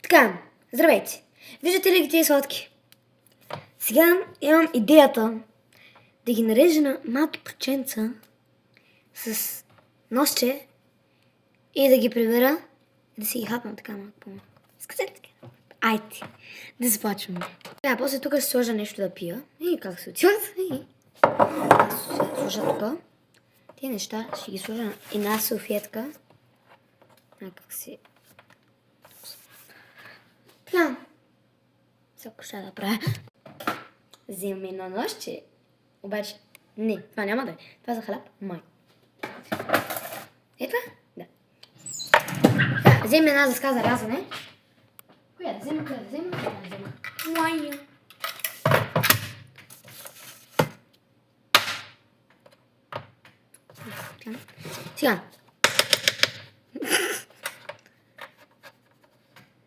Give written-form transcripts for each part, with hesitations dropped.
Така, здравейте! Виждате ли ги тези сладки? Сега имам идеята да ги нарежа на малки парченца с носче и да ги прибера и да си ги хапна така малко по-малко. Искате ли така? Айде, да започваме. Така, после тук ще сложа нещо да пия. И как се отиват? Сложа тук. Тези неща ще ги сложа на една салфетка. Как си... Така. Сега ще да правя. Взимам едно нощче. Обаче, не, това няма да е. Това за хляб май. Е това? Да. Така, взимам една дъска за рязане. Коя да взема, коя да взема, коя да взема. Моя. Сега.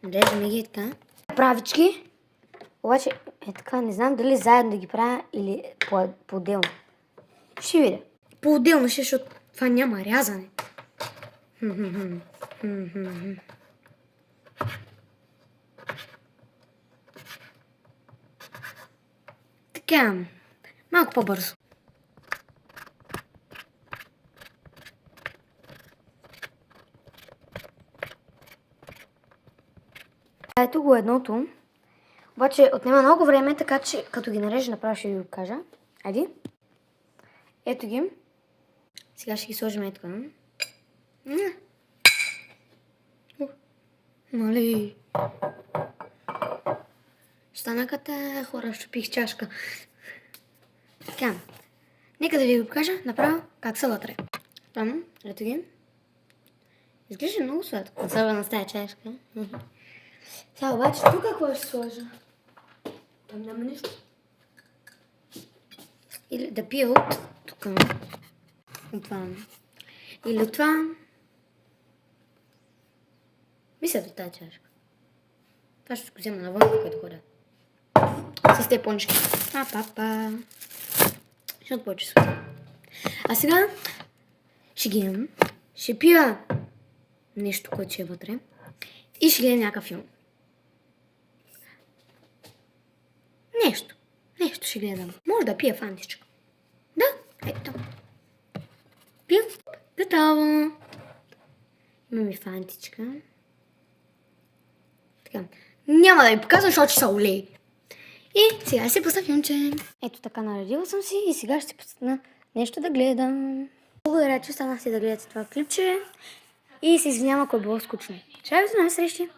Режем ги така. Правички. Обаче е така, не знам дали заедно да ги правя или по-отделно. Ще видя. По-отделно ще, защото това няма рязане. Така, малко по-бързо. Ето го едното. Обаче отнема много време, така че като ги нарежа направо ще ви го кажа. Айди. Ето ги. Сега ще ги сложим ето. Нали. Станаката хора, щупих чашка. Така. Нека да ви го покажа направо как се лътре. Там, ето ги. Изглежда много сладко. Особено с тази чашка. Сега обаче тук какво ще сложа? Там няма нищо. Или да пия от тук. От това. Или от това. Мисля до тази чашка. Това ще го взема навън, когато ходя. С тези пончики. Па. Защото повече сладко. А сега ще ги имам. Ще пия нещо, което ще е вътре. И ще гледам някакъв филм. Нещо ще гледам. Може да пия фантичка. Да, ето. Пия. Готово. Имам и фантичка. Така. Няма да ви показвам, защото ще са олей. И сега ще пусна филмче. Ето така наредила съм си и сега ще пусна нещо да гледам. Благодаря, че останахте да гледате това клипче. И се извинявам, ако е било скучно. Ще ви се срещи.